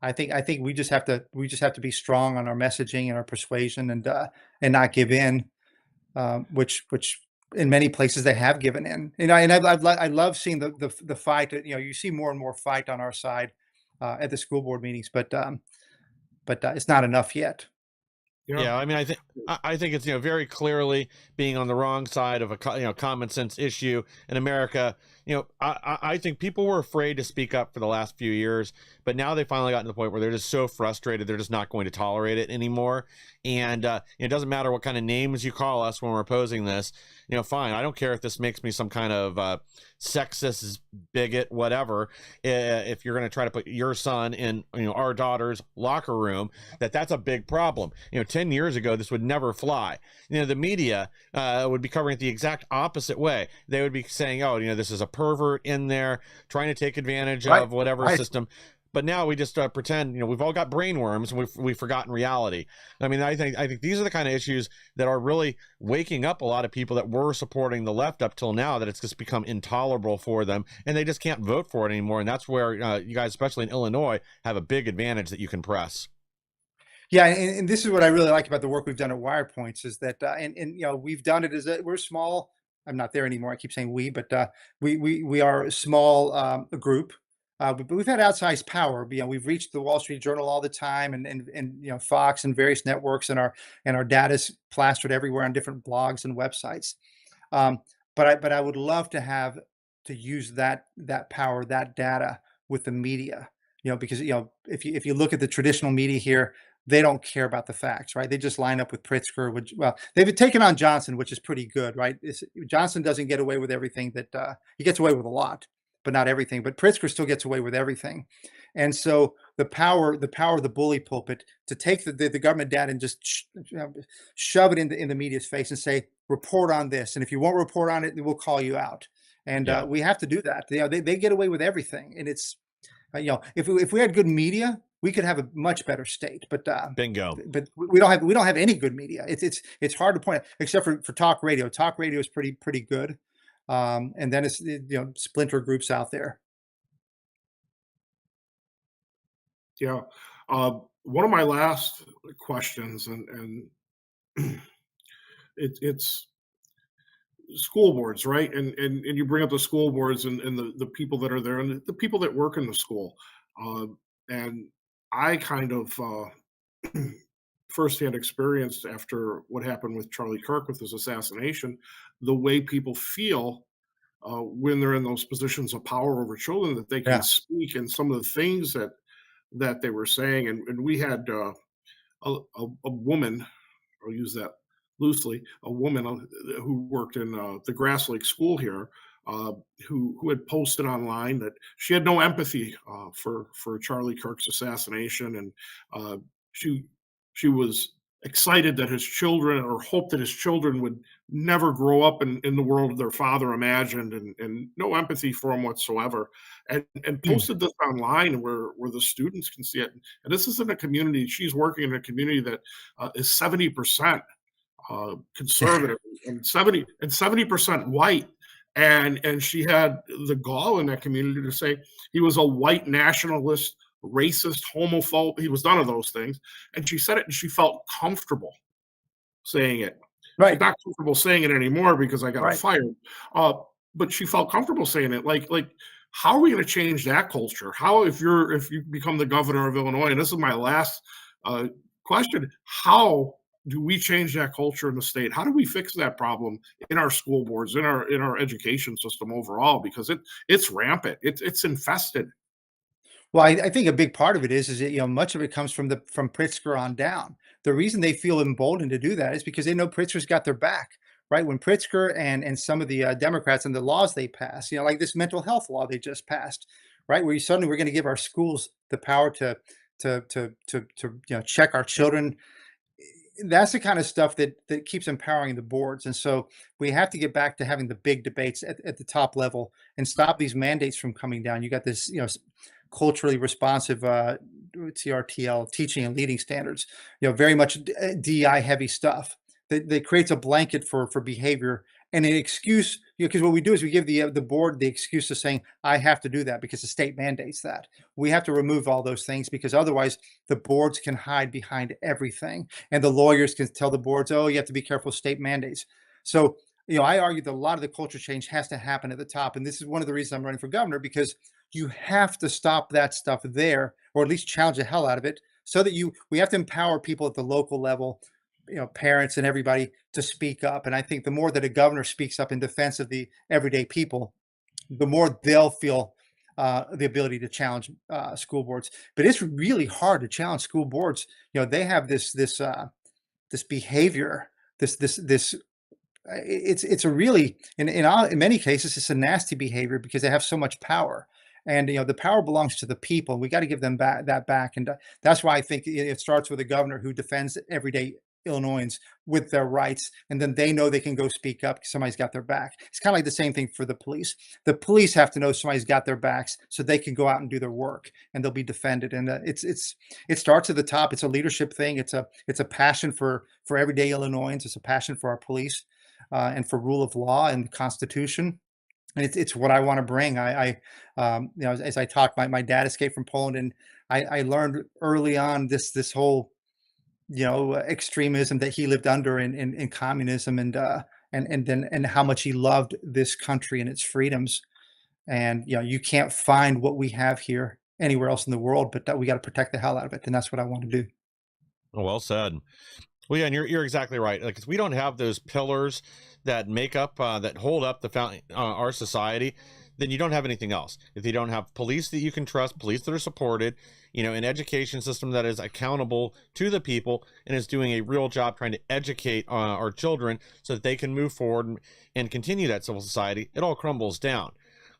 I think we just have to be strong on our messaging and our persuasion, and not give in, which in many places they have given in. And I love seeing the fight. You see more and more fight on our side at the school board meetings, but it's not enough yet. Yeah, I mean, I think it's very clearly being on the wrong side of a common sense issue in America. I think people were afraid to speak up for the last few years, but now they finally gotten to the point where they're just so frustrated they're just not going to tolerate it anymore. And it doesn't matter what kind of names you call us when we're opposing this. Fine. I don't care if this makes me some kind of sexist, bigot, whatever. If you're going to try to put your son in our daughter's locker room, that's a big problem. 10 years ago, this would never fly. The media would be covering it the exact opposite way. They would be saying, this is a pervert in there trying to take advantage of whatever system. But now we just pretend, we've all got brainworms and we've forgotten reality. I mean, I think these are the kind of issues that are really waking up a lot of people that were supporting the left up till now, that it's just become intolerable for them and they just can't vote for it anymore. And that's where you guys, especially in Illinois, have a big advantage that you can press. Yeah, and this is what I really like about the work we've done at WirePoints is that, we've done it as we're small. I'm not there anymore. I keep saying we, but we are a small group. But we've had outsized power. We've reached the Wall Street Journal all the time, and Fox and various networks, and our data's plastered everywhere on different blogs and websites. But I would love to use that power, that data with the media. Because if you look at the traditional media here, they don't care about the facts, right? They just line up with Pritzker. They've taken on Johnson, which is pretty good, right? Johnson doesn't get away with everything he gets away with a lot, but not everything. But Pritzker still gets away with everything. And so the power of the bully pulpit to take the government data and just shove it in the media's face and say, report on this. And if you won't report on it, we'll call you out. And we have to do that. They get away with everything. And it's, if we had good media, we could have a much better state. Bingo. But we don't have any good media. It's hard to point out, except for talk radio. Talk radio is pretty good, and then it's splinter groups out there. Yeah. One of my last questions, and it's school boards, right? And you bring up the school boards and the people that are there and the people that work in the school. And I kind of firsthand experienced after what happened with Charlie Kirk with his assassination, the way people feel when they're in those positions of power over children, that they can Yeah. speak, and some of the things that they were saying. And we had a woman, I'll use that loosely, a woman who worked in the Grass Lake School here, who had posted online that she had no empathy for Charlie Kirk's assassination, and she was excited that his children, or hoped that his children would never grow up in the world their father imagined, and no empathy for him whatsoever, and posted this online where the students can see it. And this is in a community, she's working in a community that is 70% conservative and 70% white. And she had the gall in that community to say he was a white nationalist, racist, homophobe. He was none of those things. And she said it, and she felt comfortable saying it. Right. She's not comfortable saying it anymore because I got Right. fired. But she felt comfortable saying it. Like, how are we going to change that culture? How, if you become the governor of Illinois, and this is my last question, how do we change that culture in the state? How do we fix that problem in our school boards, in our education system overall? Because it's rampant. It's infested. Well, I think a big part of it is that much of it comes from Pritzker on down. The reason they feel emboldened to do that is because they know Pritzker's got their back, right? When Pritzker and some of the Democrats and the laws they pass, like this mental health law they just passed, right, where suddenly we're going to give our schools the power to check our children. That's the kind of stuff that keeps empowering the boards. And so we have to get back to having the big debates at the top level and stop these mandates from coming down. You got this, culturally responsive TRTL, teaching and leading standards, very much DEI heavy stuff that creates a blanket for behavior and an excuse, because what we do is we give the board the excuse of saying, I have to do that because the state mandates that. We have to remove all those things, because otherwise the boards can hide behind everything. And the lawyers can tell the boards, oh, you have to be careful of state mandates. So, I argue that a lot of the culture change has to happen at the top. And this is one of the reasons I'm running for governor, because you have to stop that stuff there, or at least challenge the hell out of it, so that we have to empower people at the local level, parents and everybody, to speak up. And I think the more that a governor speaks up in defense of the everyday people, the more they'll feel the ability to challenge school boards. But it's really hard to challenge school boards. They have this behavior, it's a really, in many cases, it's a nasty behavior, because they have so much power. And the power belongs to the people. We got to give them that back, and that's why I think it starts with a governor who defends everyday Illinoisans with their rights, and then they know they can go speak up because somebody's got their back. It's kind of like the same thing for the police. The police have to know somebody's got their backs, so they can go out and do their work, and they'll be defended. And it starts at the top. It's a leadership thing. It's a passion for everyday Illinoisans. It's a passion for our police and for rule of law and the Constitution. And it's what I want to bring. As I talked, my dad escaped from Poland, and I learned early on this whole, extremism that he lived under in communism, and how much he loved this country and its freedoms. And you can't find what we have here anywhere else in the world, but we got to protect the hell out of it, and that's what I want to do. Well said. Well, yeah, and you're exactly right. Like, 'cause we don't have those pillars that make up, that hold up our society, then you don't have anything else. If you don't have police that you can trust, police that are supported, an education system that is accountable to the people and is doing a real job trying to educate our children so that they can move forward and continue that civil society, it all crumbles down.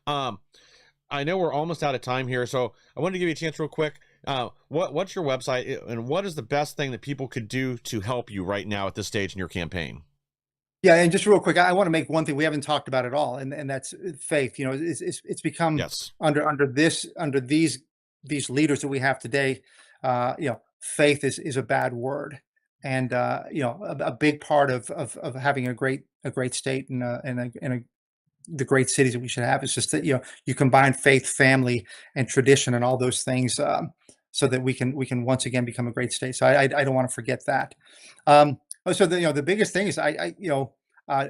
I know we're almost out of time here, so I wanted to give you a chance real quick. What's your website, and what is the best thing that people could do to help you right now at this stage in your campaign? Yeah, and just real quick, I want to make one thing we haven't talked about at all, and that's faith. It's become Yes. under these leaders that we have today. faith is a bad word. And a big part of having a great state and the great cities that we should have is just that you combine faith, family, and tradition, and all those things, so that we can once again become a great state. So I don't want to forget that. So the biggest thing is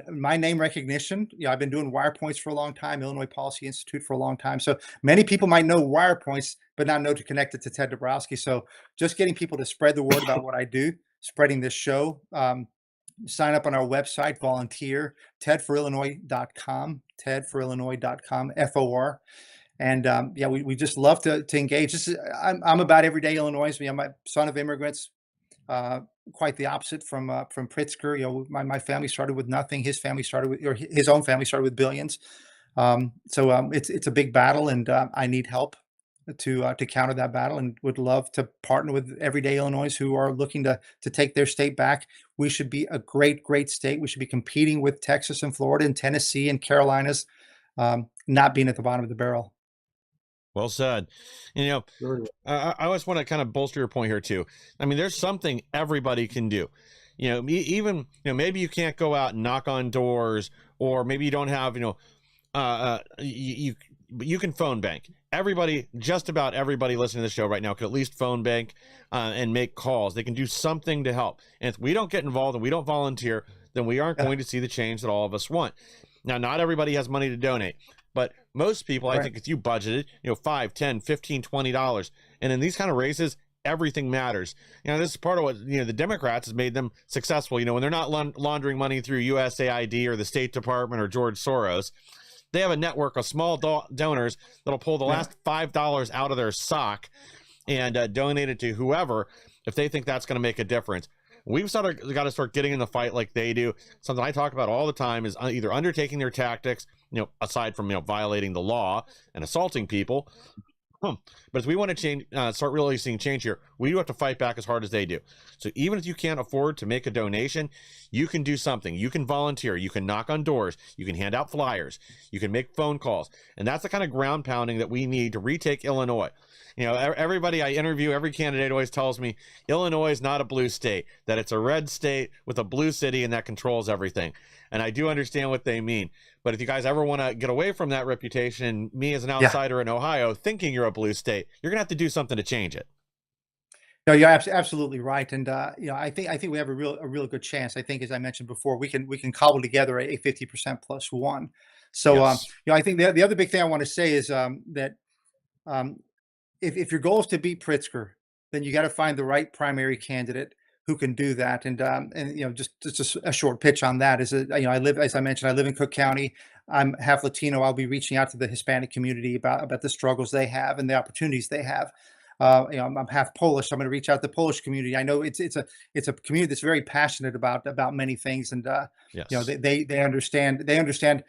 my name recognition. I've been doing WirePoints for a long time, Illinois Policy Institute for a long time. So many people might know WirePoints, but not know to connect it to Ted Dabrowski. So just getting people to spread the word about what I do, spreading this show. Sign up on our website, volunteer, tedforillinois.com, tedforillinois.com, FOR. And we just love to engage. I'm about everyday Illinois. I'm a son of immigrants, quite the opposite from Pritzker. My family started with nothing. His family started with, or his own family started with billions. It's a big battle, and I need help to counter that battle, and would love to partner with everyday Illinois who are looking to take their state back. We should be a great state. We should be competing with Texas and Florida and Tennessee and Carolinas, not being at the bottom of the barrel. Well said. I always want to kind of bolster your point here too. I mean, there's something everybody can do. Even maybe you can't go out and knock on doors, or maybe you don't have you can phone bank. Just about everybody listening to the show right now could at least phone bank and make calls. They can do something to help. And if we don't get involved and we don't volunteer, then we aren't going to see the change that all of us want. Now, not everybody has money to donate, but most people, I think if you budgeted, $5, $10, $15, $20, and in these kind of races, everything matters. This is part of what, the Democrats has made them successful. When they're not laundering money through USAID or the State Department or George Soros, they have a network of small donors that'll pull the last $5 out of their sock and donate it to whoever if they think that's going to make a difference. We've got to start getting in the fight like they do. Something I talk about all the time is either undertaking their tactics, aside from violating the law and assaulting people. But if we want to start really seeing change here, we do have to fight back as hard as they do. So even if you can't afford to make a donation, you can do something. You can volunteer. You can knock on doors. You can hand out flyers. You can make phone calls. And that's the kind of ground pounding that we need to retake Illinois. Everybody I interview, every candidate always tells me Illinois is not a blue state, that it's a red state with a blue city and that controls everything. And I do understand what they mean. But if you guys ever want to get away from that reputation, me as an outsider in Ohio thinking you're a blue state, you're going to have to do something to change it. No, you're absolutely right. And I think we have a real good chance. I think, as I mentioned before, we can cobble together a 50% plus one. So I think the other big thing I want to say is that if your goal is to beat Pritzker, then you got to find the right primary candidate who can do that. And just a short pitch on that is I live, as I mentioned, I live in Cook County. I'm half Latino. I'll be reaching out to the Hispanic community about the struggles they have and the opportunities they have. I'm half Polish. So I'm going to reach out to the Polish community. I know it's a community that's very passionate about many things, and they understand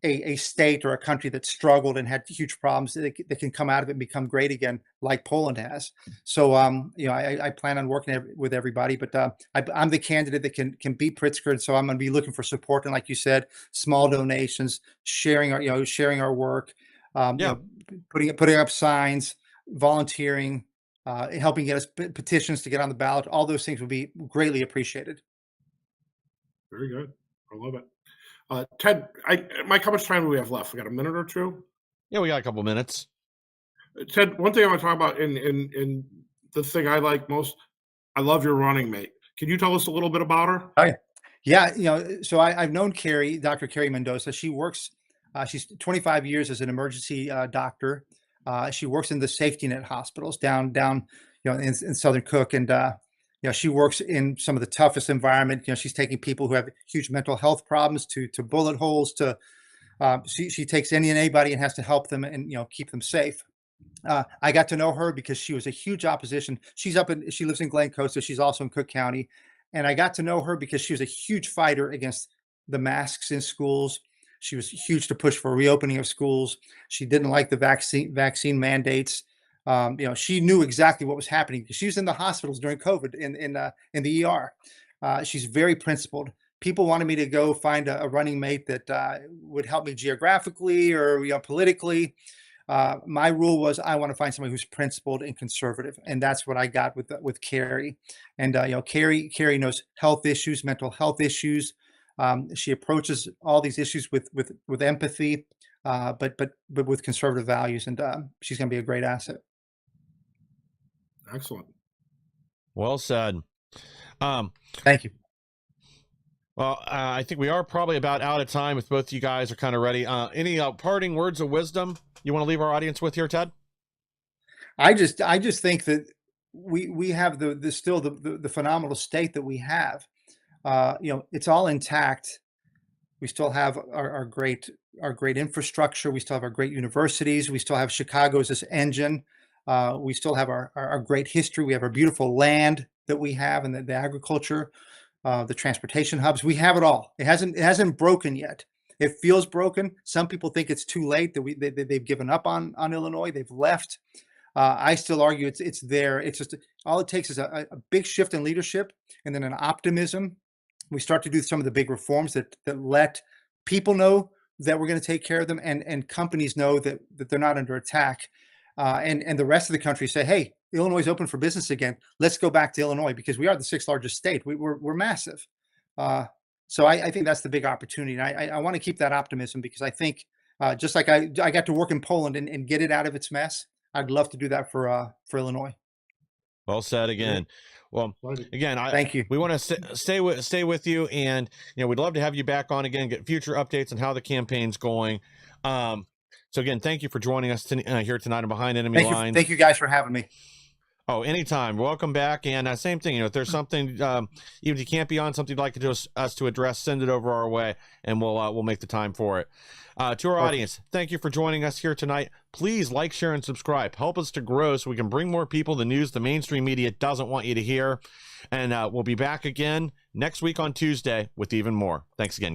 a state or a country that struggled and had huge problems that can come out of it and become great again, like Poland has. So I plan on working with everybody, but I'm the candidate that can beat Pritzker, and so I'm going to be looking for support. And like you said, small donations, sharing our work, putting up signs, volunteering, helping get us petitions to get on the ballot. All those things would be greatly appreciated. Very good. I love it. Ted, Mike, how much time do we have left? We got a minute or two? Yeah, we got a couple minutes. Ted, one thing I want to talk about in the thing I like most, I love your running mate. Can you tell us a little bit about her? Oh, yeah. So I've known Carrie, Dr. Carrie Mendoza. She works, she's 25 years as an emergency doctor. She works in the safety net hospitals down in Southern Cook, and she works in some of the toughest environment. She's taking people who have huge mental health problems to bullet holes. She takes anybody and has to help them and keep them safe. I got to know her because she was a huge opposition. She lives in Glen Coast, so she's also in Cook County, and I got to know her because she was a huge fighter against the masks in schools. She was huge to push for reopening of schools. She didn't like the vaccine mandates. She knew exactly what was happening because she was in the hospitals during COVID in the ER. She's very principled. People wanted me to go find a running mate that would help me geographically or politically. My rule was I want to find somebody who's principled and conservative, and that's what I got with Carrie. And Carrie knows health issues, mental health issues. She approaches all these issues with empathy, but with conservative values, and she's going to be a great asset. Excellent. Well said. Thank you. Well, I think we are probably about out of time if both you guys are kind of ready. Any parting words of wisdom you want to leave our audience with here, Ted? I just think that we have the phenomenal state that we have. It's all intact. We still have our great infrastructure. We still have our great universities. We still have Chicago as this engine. We still have our great history. We have our beautiful land that we have, and the agriculture, the transportation hubs. We have it all. It hasn't broken yet. It feels broken. Some people think it's too late, that they've given up on Illinois. They've left. I still argue it's there. It's just all it takes is a big shift in leadership, and then an optimism. We start to do some of the big reforms that let people know that we're going to take care of them, and companies know that they're not under attack. And the rest of the country say, hey, Illinois is open for business again. Let's go back to Illinois, because we are the 6th largest state. We're massive. So I think that's the big opportunity. And I want to keep that optimism, because I think just like I got to work in Poland and get it out of its mess, I'd love to do that for Illinois. Well said again. Well, again, thank you. We want to stay with you, and we'd love to have you back on again, get future updates on how the campaign's going. So again, thank you for joining us here tonight on Behind Enemy Lines. Thank you guys for having me. Oh, anytime. Welcome back. And same thing, if there's something, even if you can't be on, something you'd like us to address, send it over our way, and we'll make the time for it. To our audience, thank you for joining us here tonight. Please like, share, and subscribe. Help us to grow so we can bring more people the news the mainstream media doesn't want you to hear. And we'll be back again next week on Tuesday with even more. Thanks again, guys.